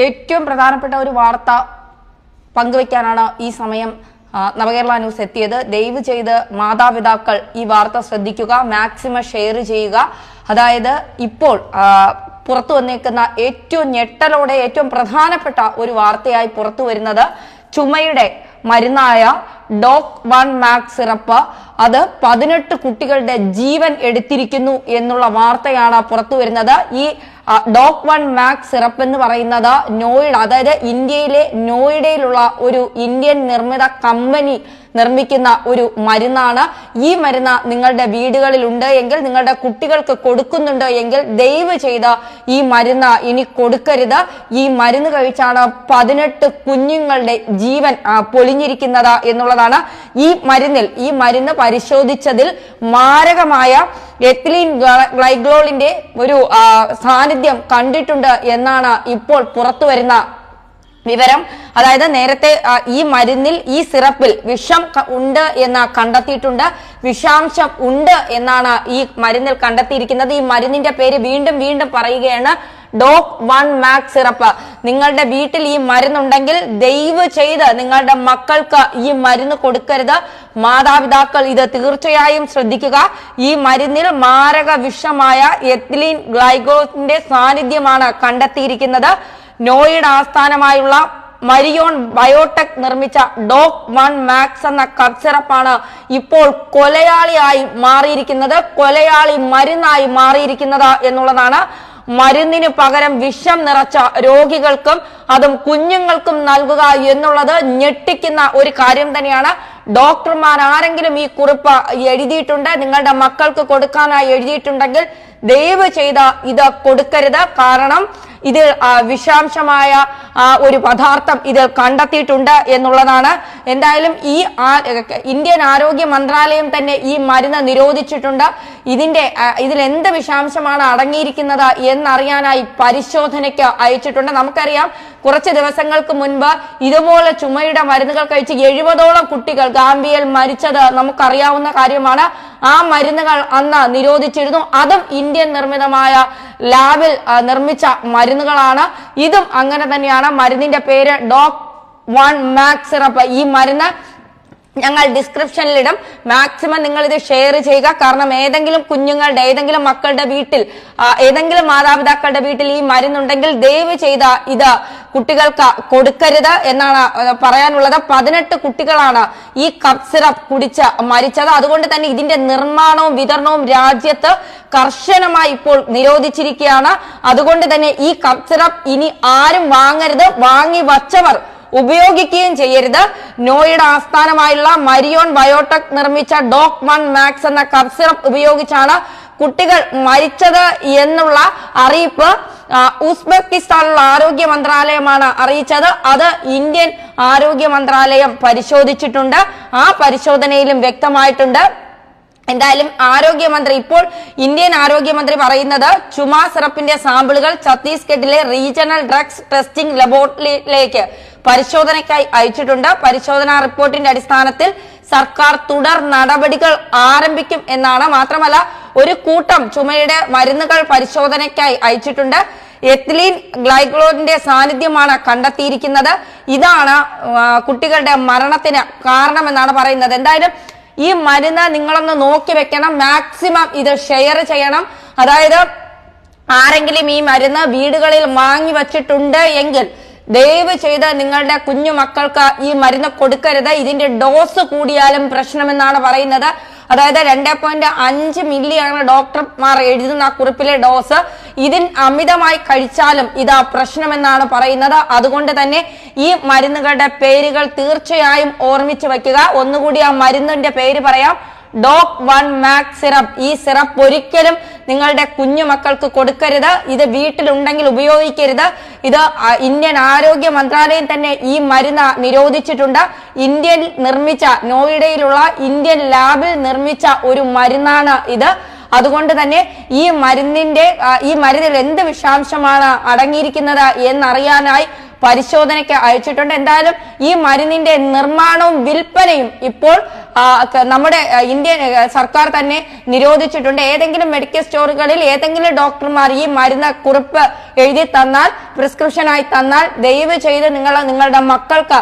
ഏറ്റവും പ്രധാനപ്പെട്ട ഒരു വാർത്ത പങ്കുവയ്ക്കാനാണ് ഈ സമയം നവകേരള ന്യൂസ് എത്തിയത്. ദയവ് ചെയ്ത് മാതാപിതാക്കൾ ഈ വാർത്ത ശ്രദ്ധിക്കുക, മാക്സിമം ഷെയർ ചെയ്യുക. അതായത് ഇപ്പോൾ പുറത്തു വന്നേക്കുന്ന ഏറ്റവും ഞെട്ടലോടെ ഏറ്റവും പ്രധാനപ്പെട്ട ഒരു വാർത്തയായി പുറത്തു വരുന്നത് ചുമയുടെ മരുന്നായ DOC-1 മാക്സ് സിറപ്പ് അത് 18 കുട്ടികളുടെ ജീവൻ എടുത്തിരിക്കുന്നു എന്നുള്ള വാർത്തയാണ് പുറത്തു വരുന്നത്. ഈ DOC-1 മാക്സ് സിറപ്പ് എന്ന് പറയുന്നത് നോയിഡ, അതായത് ഇന്ത്യയിലെ നോയിഡയിലുള്ള ഒരു ഇന്ത്യൻ നിർമ്മിത കമ്പനി നിർമ്മിക്കുന്ന ഒരു മരുന്നാണ്. ഈ മരുന്ന് നിങ്ങളുടെ വീടുകളിൽ ഉണ്ട് എങ്കിൽ, നിങ്ങളുടെ കുട്ടികൾക്ക് കൊടുക്കുന്നുണ്ട് എങ്കിൽ ദയവ് ചെയ്ത് ഈ മരുന്ന് ഇനി കൊടുക്കരുത്. ഈ മരുന്ന് കഴിച്ചാണ് 18 കുഞ്ഞുങ്ങളുടെ ജീവൻ പൊളിഞ്ഞിരിക്കുന്നത് എന്നുള്ളതാണ്. ഈ മരുന്ന് പരിശോധിച്ചതിൽ മാരകമായ എത്തിലീൻ ഗ്ലൈക്കോളിന്റെ ഒരു സാന്നിധ്യം കണ്ടിട്ടുണ്ട് എന്നാണ് ഇപ്പോൾ പുറത്തു വരുന്ന വിവരം. അതായത് നേരത്തെ ഈ മരുന്നിൽ, ഈ സിറപ്പിൽ വിഷം ഉണ്ട് എന്ന് കണ്ടെത്തിയിട്ടുണ്ട്, വിഷാംശം ഉണ്ട് എന്നാണ് ഈ മരുന്നിൽ കണ്ടെത്തിയിരിക്കുന്നത്. ഈ മരുന്നിന്റെ പേര് വീണ്ടും പറയുകയാണ്, DOC-1 മാക്സ് സിറപ്പ്. നിങ്ങളുടെ വീട്ടിൽ ഈ മരുന്നുണ്ടെങ്കിൽ ദയവ് ചെയ്ത് നിങ്ങളുടെ മക്കൾക്ക് ഈ മരുന്ന് കൊടുക്കരുത്. മാതാപിതാക്കൾ ഇത് തീർച്ചയായും ശ്രദ്ധിക്കുക. ഈ മരുന്നിൽ മാരക വിഷമായ എത്തിലീൻ ഗ്ലൈക്കോളിന്റെ സാന്നിധ്യമാണ് കണ്ടെത്തിയിരിക്കുന്നത്. നോയിഡ ആസ്ഥാനമായുള്ള മരിയോൺ ബയോടെക് നിർമ്മിച്ച DOC-1 മാക്സ് എന്ന കഫ് സിറപ്പാണ് ഇപ്പോൾ കൊലയാളിയായി മാറിയിരിക്കുന്നത്, കൊലയാളി മരുന്നായി മാറിയിരിക്കുന്നത് എന്നുള്ളതാണ്. മരുന്നിന് പകരം വിഷം നിറച്ച രോഗികൾക്കും അതും കുഞ്ഞുങ്ങൾക്കും നൽകുക എന്നുള്ളത് ഞെട്ടിക്കുന്ന ഒരു കാര്യം തന്നെയാണ്. ഡോക്ടർമാർ ആരെങ്കിലും ഈ കുറിപ്പ് എഴുതിയിട്ടുണ്ട്, നിങ്ങളുടെ മക്കൾക്ക് കൊടുക്കാനായി എഴുതിയിട്ടുണ്ടെങ്കിൽ ദയവ് ചെയ്ത് ഇത് കൊടുക്കരുത്. കാരണം ഇതിൽ വിഷാംശമായ ഒരു പദാർത്ഥം ഇതിൽ കണ്ടെത്തിയിട്ടുണ്ട് എന്നുള്ളതാണ്. എന്തായാലും ഈ ഇന്ത്യൻ ആരോഗ്യ മന്ത്രാലയം തന്നെ ഈ മരുന്ന് നിരോധിച്ചിട്ടുണ്ട്. ഇതിൽ എന്ത് വിഷാംശമാണ് അടങ്ങിയിരിക്കുന്നത് എന്നറിയാനായി പരിശോധനയ്ക്ക് അയച്ചിട്ടുണ്ട്. നമുക്കറിയാം, കുറച്ച് ദിവസങ്ങൾക്ക് മുൻപ് ഇതുപോലെ ചുമയുടെ മരുന്നുകൾ കഴിച്ച് 70ഓളം കുട്ടികൾ ഗാംബിയയിൽ മരിച്ചത് നമുക്കറിയാവുന്ന കാര്യമാണ്. ആ മരുന്നുകൾ അന്ന് നിരോധിച്ചിരുന്നു. അതും ഇന്ത്യൻ നിർമ്മിതമായ ലാബിൽ നിർമ്മിച്ച മരുന്നുകളാണ്. ഇതും അങ്ങനെ തന്നെയാണ്. മരുന്നിന്റെ പേര് DOC-1 മാക്സ് സിറപ്പ്. ഈ മരുന്ന് ഞങ്ങൾ ഡിസ്ക്രിപ്ഷനിലിടും. മാക്സിമം നിങ്ങൾ ഇത് ഷെയർ ചെയ്യുക. കാരണം ഏതെങ്കിലും കുഞ്ഞുങ്ങളുടെ, ഏതെങ്കിലും മക്കളുടെ വീട്ടിൽ, ഏതെങ്കിലും മാതാപിതാക്കളുടെ വീട്ടിൽ ഈ മരുന്നുണ്ടെങ്കിൽ ദയവ് ചെയ്ത ഇത് കുട്ടികൾക്ക് കൊടുക്കരുത് എന്നാണ് പറയാനുള്ളത്. 18 കുട്ടികളാണ് ഈ കഫ് സിറപ്പ് കുടിച്ച് മരിച്ചത്. അതുകൊണ്ട് തന്നെ ഇതിന്റെ നിർമ്മാണവും വിതരണവും രാജ്യത്ത് കർശനമായി ഇപ്പോൾ നിരോധിച്ചിരിക്കുകയാണ്. അതുകൊണ്ട് തന്നെ ഈ കഫ് സിറപ്പ് ഇനി ആരും വാങ്ങരുത്, വാങ്ങി വച്ചവർ ഉപയോഗിക്കുകയും ചെയ്യരുത്. നോയിഡ ആസ്ഥാനമായുള്ള മരിയോൺ ബയോടെക് നിർമ്മിച്ച DOC-1 മാക്സ് എന്ന കഫ് സിറപ്പ് ഉപയോഗിച്ചാണ് കുട്ടികൾ മരിച്ചത് എന്നുള്ള അറിയിപ്പ് ഉസ്ബെക്കിസ്ഥാനിലുള്ള ആരോഗ്യ മന്ത്രാലയമാണ് അറിയിച്ചത്. അത് ഇന്ത്യൻ ആരോഗ്യ മന്ത്രാലയം പരിശോധിച്ചിട്ടുണ്ട്. ആ പരിശോധനയിലും വ്യക്തമായിട്ടുണ്ട്. എന്തായാലും ഇപ്പോൾ ഇന്ത്യൻ ആരോഗ്യമന്ത്രി പറയുന്നത് ചുമ സിറപ്പിന്റെ സാമ്പിളുകൾ ഛത്തീസ്ഗഡിലെ റീജിയണൽ ഡ്രഗ്സ് ടെസ്റ്റിംഗ് ലബോറട്ടറിയിലേക്ക് പരിശോധനയ്ക്കായി അയച്ചിട്ടുണ്ട്. പരിശോധനാ റിപ്പോർട്ടിന്റെ അടിസ്ഥാനത്തിൽ സർക്കാർ തുടർ നടപടികൾ ആരംഭിക്കും എന്നാണ്. മാത്രമല്ല, ഒരു കൂട്ടം ചുമയുടെ മരുന്നുകൾ പരിശോധനയ്ക്കായി അയച്ചിട്ടുണ്ട്. എത്തിലീൻ ഗ്ലൈക്കോളിന്റെ സാന്നിധ്യമാണ് കണ്ടെത്തിയിരിക്കുന്നത്. ഇതാണ് കുട്ടികളുടെ മരണത്തിന് കാരണമെന്നാണ് പറയുന്നത്. എന്തായാലും ഈ മരുന്ന് നിങ്ങളൊന്ന് നോക്കി വെക്കണം, മാക്സിമം ഇത് ഷെയർ ചെയ്യണം. അതായത് ആരെങ്കിലും ഈ മരുന്ന് വീടുകളിൽ വാങ്ങി വച്ചിട്ടുണ്ട് എങ്കിൽ ദയവ് ചെയ്ത് നിങ്ങളുടെ കുഞ്ഞു മക്കൾക്ക് ഈ മരുന്ന് കൊടുക്കരുത്. ഇതിന്റെ ഡോസ് കൂടിയാലും പ്രശ്നമെന്നാണ് പറയുന്നത്. അതായത് 2.5 മില്ലിയാണ് ഡോക്ടർമാർ എഴുതുന്ന കുറിപ്പിലെ ഡോസ്. ഇതിൽ അമിതമായി കഴിച്ചാലും ഇതാ പ്രശ്നമെന്നാണ് പറയുന്നത്. അതുകൊണ്ട് തന്നെ ഈ മരുന്നുകളുടെ പേരുകൾ തീർച്ചയായും ഓർമ്മിച്ച് വയ്ക്കുക. ഒന്നുകൂടി ആ മരുന്നിന്റെ പേര് പറയാം, DOC-1 മാക്സ് സിറപ്പ്. ഈ സിറപ്പ് ഒരിക്കലും നിങ്ങളുടെ കുഞ്ഞു മക്കൾക്ക് കൊടുക്കരുത്. ഇത് വീട്ടിലുണ്ടെങ്കിൽ ഉപയോഗിക്കരുത്. ഇത് ഇന്ത്യൻ ആരോഗ്യ മന്ത്രാലയം തന്നെ ഈ മരുന്ന് നിരോധിച്ചിട്ടുണ്ട്. ഇന്ത്യയിൽ നിർമ്മിച്ച, നോയിഡയിലുള്ള ഇന്ത്യൻ ലാബിൽ നിർമ്മിച്ച ഒരു മരുന്നാണ് ഇത്. അതുകൊണ്ട് തന്നെ ഈ മരുന്നിൽ എന്ത് വിഷാംശമാണ് അടങ്ങിയിരിക്കുന്നത് എന്നറിയാനായി പരിശോധനയ്ക്ക് അയച്ചിട്ടുണ്ട്. എന്തായാലും ഈ മരുന്നിന്റെ നിർമ്മാണവും വിൽപ്പനയും ഇപ്പോൾ നമ്മുടെ ഇന്ത്യൻ സർക്കാർ തന്നെ നിരോധിച്ചിട്ടുണ്ട്. ഏതെങ്കിലും മെഡിക്കൽ സ്റ്റോറുകളിൽ ഏതെങ്കിലും ഡോക്ടർമാർ ഈ മരുന്ന് കുറിപ്പ് എഴുതി തന്നാൽ, പ്രിസ്ക്രിപ്ഷനായി തന്നാൽ, ദയവ് ചെയ്ത് നിങ്ങളുടെ മക്കൾക്ക്